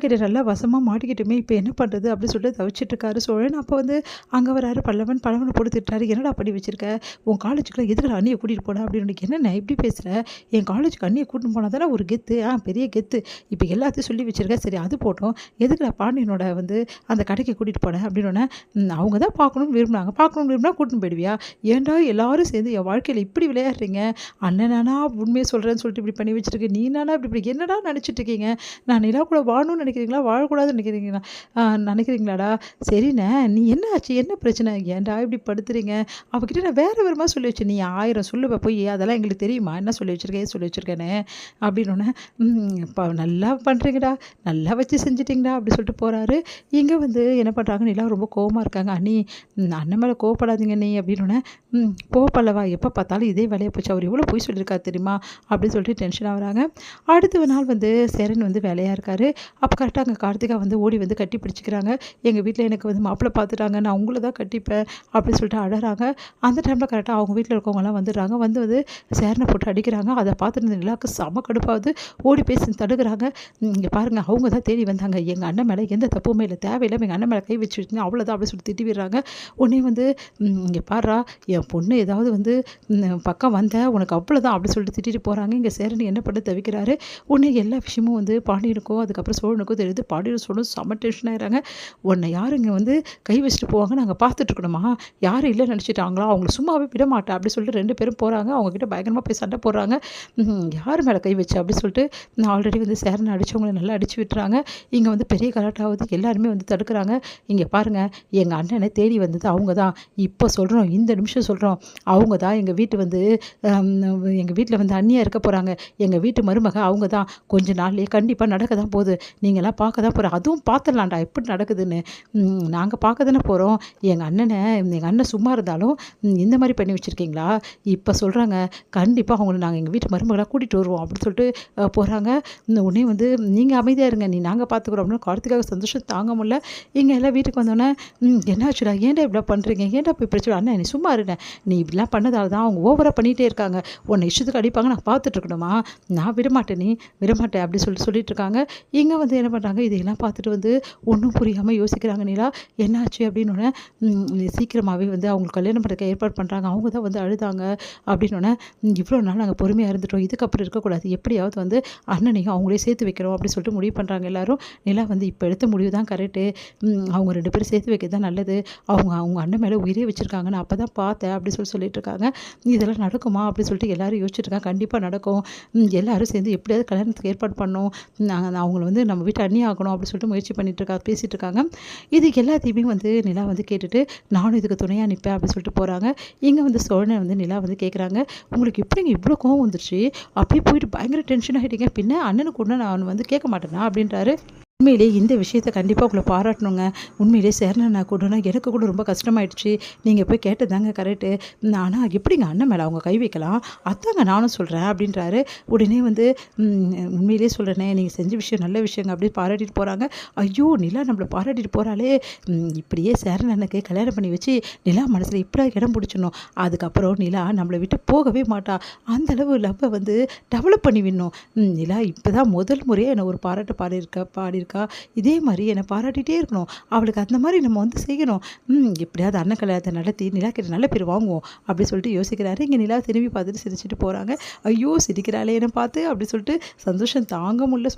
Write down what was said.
கிட்ட நல்லா வசமாக மாட்டிக்கிட்டுமே இப்போ என்ன பண்ணுறது அப்படின்னு சொல்லிட்டு தவிச்சிட்டு இருக்காரு சோழன். அப்போ வந்து அங்கே வராரு பல்லவன். பல்லவனை போட்டு திட்டுறாரு, என்னடா பண்ணி வச்சிருக்க, உன் காலேஜுக்குலாம் எதுக்குடா அண்ணியை கூட்டிகிட்டு போனேன் அப்படின்னு. என்னென்ன இப்படி பேசுகிற, என் காலேஜுக்கு அண்ணியை கூட்டிட்டு போனால் தானே ஒரு கெத்து, பெரிய கெத்து, இப்போ எல்லாத்தையும் சொல்லி வச்சிருக்க, சரி அது போட்டோம், எதுக்குடா பாண்டியனோட வந்து அந்த கடைக்கு கூட்டிகிட்டு போனேன் அப்படின்னு. அவங்க தான் பார்க்கணும்னு விரும்பினா கூட்டின்னு போயிடுவியா, ஏன்டா எல்லாரும் சேர்ந்து என் வாழ்க்கையில் இப்படி விளையாடுறீங்க, அண்ணனானா உண்மையை சொல்கிறேன்னு சொல்லிட்டு இப்படி பண்ணி வச்சிருக்கு, நீ நானா இப்படி என்னடா நினச்சிட்டு இருக்கீங்க, நான் நிலா கூட வாழணும்னு நினைக்கிறீங்களா, வாழக்கூடாதுன்னு நினைக்கிறீங்களாடா, சரிண்ணே நீ என்ன ஆச்சு, என்ன பிரச்சனை, ஏன்டா இப்படி படுத்துறீங்க, அவகிட்ட நான் வேறு விதமாக சொல்லி வச்சேன், நீ 1000 சொல்லுவ போய், அதெல்லாம் எங்களுக்கு தெரியுமா, என்ன சொல்லி வச்சுருக்கேன் சொல்லி வச்சுருக்கேன்னு அப்படின்னோடனே, நல்லா பண்ணுறீங்கடா, நல்லா வச்சு செஞ்சிட்டிங்கடா அப்படி சொல்லிட்டு போகிறாரு. இங்கே வந்து என்ன பண்ணுறாங்க, நிலா ரொம்ப கோவமாக இருக்காங்க. அண்ணி அண்ணன் மேலே கோவப்படாதீங்க நீ அப்படின்னோடனே, கோவப்படலவா, எப்போ பார்த்தாலும் இதே வேலையை போச்சு, அவர் எவ்வளோ போய் சொல்லியிருக்காரு தெரியுமா அப்படின்னு சொல்லிட்டு டென்ஷன் ஆகுறாங்க. அடுத்த நாள் வந்து சேரன் வந்து வேலையாக இருக்கார். அப்போ கரெக்டாக அங்கே கார்த்திகா வந்து ஓடி வந்து கட்டி பிடிச்சிக்கிறாங்க. எங்கள் வீட்டில் எனக்கு வந்து மாப்பிள்ளை பார்த்துட்டாங்க, நான் உங்களை தான் கட்டிப்பேன் அப்படின்னு சொல்லிட்டு அழறாங்க. அந்த டைமில் கரெக்டாக அவங்க வீட்டில் இருக்கவங்கலாம் வந்துடுறாங்க. வந்து சேரனை போட்டு அடிக்கிறாங்க. அதை பார்த்துட்டு நிலாவுக்கு செம கடுப்பாகுது. ஓடி பேசி தடுக்கிறாங்க. இங்கே பாருங்கள், அவங்க தான் தேடி வந்தாங்க, எங்கள் அண்ணன் மேலே எந்த தப்புமே இல்லை, தேவையில்லை எங்கள் அண்ணன் மேலே கை வச்சுருக்கீங்க அவ்வளோதான் அப்படின்னு சொல்லிட்டு திட்டி விடுறாங்க. உடனே வந்து இங்கே பாடுறா, என் பொண்ணு ஏதாவது வந்து பக்கம் வந்த உனக்கு அவ்வளோதான் அப்படி சொல்லிட்டு திட்டிட்டு போகிறாங்க. இங்கே சேரன் என்ன பண்ணி தவிக்கிறாரு. உடனே எல்லா விஷயமும் வந்து பாண்டியனுக்கும் அதுக்கப்புறம் சோழனுக்கும் தெரியுது. பாண்டியன் சோழனும் செம டென்ஷன் ஆகிறாங்க. உன்னை யாருங்க வந்து கை வச்சுட்டு போவாங்க, நாங்கள் பார்த்துட்ருக்கணுமா, யாரும் இல்லை நினச்சிட்டாங்களா, அவங்கள சும்மாவே விட மாட்டேன் அப்படி சொல்லிட்டு 2 பேரும் போகிறாங்க. அவங்கக்கிட்ட பயங்கரமாக போய் சண்டை போடுறாங்க. யார் மேலே கை வச்சு அப்படி சொல்லிட்டு நான் ஆல்ரெடி வந்து சேரனை அடித்தவங்களை நல்லா அடித்து விட்டுறாங்க. இங்கே வந்து பெரிய கலாட்டாவது, எல்லாருமே வந்து தடுக்கிறாங்க. இங்கே பாருங்கள், எங்கள் அண்ணனை தேடி வந்தது அவங்க தான், இப்போ சொல்கிறோம், இந்த நிமிஷம் சொல்கிறோம், அவங்க தான் எங்கள் வீட்டு வந்து எங்கள் வீட்டில் வந்து அண்ணியாக இருக்க போகிறாங்க, எங்கள் வீட்டு மருமக அவங்க தான், கொஞ்ச நாள்லேயே கண்டிப்பாக நடக்க தான் போகுது, நீங்களாம் பார்க்க தான் போகிறோம், அதுவும் பார்த்துடலாம்டா எப்படி நடக்குதுன்னு, நாங்கள் பார்க்க தானே போகிறோம், எங்கள் அண்ணன் சும்மா இருந்தாலும் இந்த மாதிரி பண்ணி வச்சுருக்கீங்களா, இப்போ சொல்கிறாங்க கண்டிப்பாக அவங்கள நாங்கள் எங்கள் வீட்டு மருமகளாக கூட்டிகிட்டு வருவோம் அப்படின்னு சொல்லிட்டு போகிறாங்க. உடனே வந்து நீங்கள் அமைதியாக இருங்க, நாங்கள் பார்த்துக்குறோம் அப்படின்னு கார்த்திகாக சந்தோஷம் தாங்க முடியல. இங்கே எல்லாம் வீட்டுக்கு வந்தோன்னே என்னாச்சுடா, ஏன்டா இப்படி பண்ணுறீங்க, ஏன்டா போய் பிரச்சனை, அண்ணன் நீ சும்மா இருந்தேன், நீ இப்படிலாம் பண்ணதால தான் அவங்க ஓவராக பண்ணிகிட்டே இருக்காங்க, உன்னை இஷ்டத்துக்கு அடிப்பாங்க, நான் பார்த்துட்ருக்கணுமா, நான் விடமாட்டேன் அப்படி சொல்லிட்டு இருக்காங்க. இங்கே வந்து என்ன பண்ணுறாங்க, இதையெல்லாம் பார்த்துட்டு வந்து ஒன்றும் புரியாமல் யோசிக்கிறாங்க. நிலா என்னாச்சு அப்படின்னோடனே சீக்கிரமாகவே வந்து அவங்களுக்கு கல்யாணம் பண்ணுறதுக்கு ஏற்பாடு பண்ணுறாங்க. அவங்க தான் வந்து அழுதாங்க அப்படின்னோடனே, இவ்வளோ நாள் நாங்கள் பொறுமையாக இருந்துட்டோம், இதுக்கப்புறம் இருக்கக்கூடாது, எப்படியாவது வந்து அண்ணனையும் அவங்களே சேர்த்து வைக்கிறோம் அப்படின்னு சொல்லிட்டு முடிவு பண்ணுறாங்க எல்லாரும். நிலா வந்து இப்போ எடுத்த முடிவு தான் கரெக்டு, அவங்க 2 பேரும் சேர்த்து வைக்கிறது தான் நல்லது, அவங்க அண்ணன் மேலே உயிரே வச்சுருக்காங்க, நான் அப்போ தான் பார்த்தேன் அப்படி சொல்லிட்டு இருக்காங்க. இதெல்லாம் நடக்குமா அப்படின்னு சொல்லிட்டு எல்லாரும் யோசிச்சுட்டு இருக்காங்க. கண்டிப்பாக நடக்கும், எல்லாரும் சேர்ந்து எப்படியாவது கல்யாணத்துக்கு ஏற்பாடு பண்ணோம், அவங்கள வந்து நம்ம வீட்டு அண்ணி ஆகணும் அப்படின்னு சொல்லிட்டு முயற்சி பேசிகிட்டு இருக்காங்க. இது எல்லாத்தையுமே வந்து நிலா வந்து கேட்டுட்டு, நானும் இதுக்கு துணையாக நிற்பேன் அப்படின்னு சொல்லிட்டு போகிறாங்க. இங்கே வந்து சோழனை வந்து நிலா வந்து கேட்குறாங்க, உங்களுக்கு எப்படிங்க இவ்வளோ கோவம் வந்துருச்சு, அப்படியே போயிட்டு பயங்கர டென்ஷன் ஆகிட்டீங்க, பின்ன அண்ணனுக்கு ஒன்று நான் வந்து கேட்க மாட்டேனா அப்படின்றாரு. உண்மையிலே இந்த விஷயத்தை கண்டிப்பாக உங்களை பாராட்டணுங்க. உண்மையிலே சேரனை கூடனா எனக்கு கூட ரொம்ப கஷ்டமாயிடுச்சு, நீங்கள் போய் கேட்டதாங்க கரெக்டு, ஆனால் எப்படிங்க அண்ணன் மேலே அவங்க கை வைக்கலாம், அதாங்க நானும் சொல்கிறேன் அப்படின்றாரு. உடனே வந்து உண்மையிலே சொல்கிறேனே, நீங்கள் செஞ்ச விஷயம் நல்ல விஷயங்க அப்படின்னு பாராட்டிட்டு போகிறாங்க. ஐயோ நிலா நம்மளை பாராட்டிட்டு போகிறாளே, இப்படியே சேரன் அண்ணனுக்கு கல்யாணம் பண்ணி வச்சு நிலா மனசில் இப்படி இடம் பிடிச்சிடணும், அதுக்கப்புறம் நிலா நம்மளை விட்டு போகவே மாட்டா, அந்தளவு லவ்வை வந்து டெவலப் பண்ணி விடணும். நிலா இப்போ தான் முதல் முறையாக என்னை ஒரு பாராட்டு பாடியிருக்கா, இதே மாதிரி என்னை பாராட்டிகிட்டே இருக்கணும், அவளுக்கு அந்த மாதிரி நம்ம வந்து செய்யணும், எப்படியாவது அண்ணன் கல்யாணத்தை நடத்தி நிலா கிட்ட நல்ல பேர் வாங்குவோம் அப்படி சொல்லிட்டு யோசிக்கிறாரு. இங்கே நிலா திரும்பி பார்த்துட்டு சிரிச்சுட்டு போகிறாங்க. ஐயோ சிரிக்கிறாளே என்னை பார்த்து அப்படி சொல்லிட்டு சந்தோஷம் தாங்க முடியல.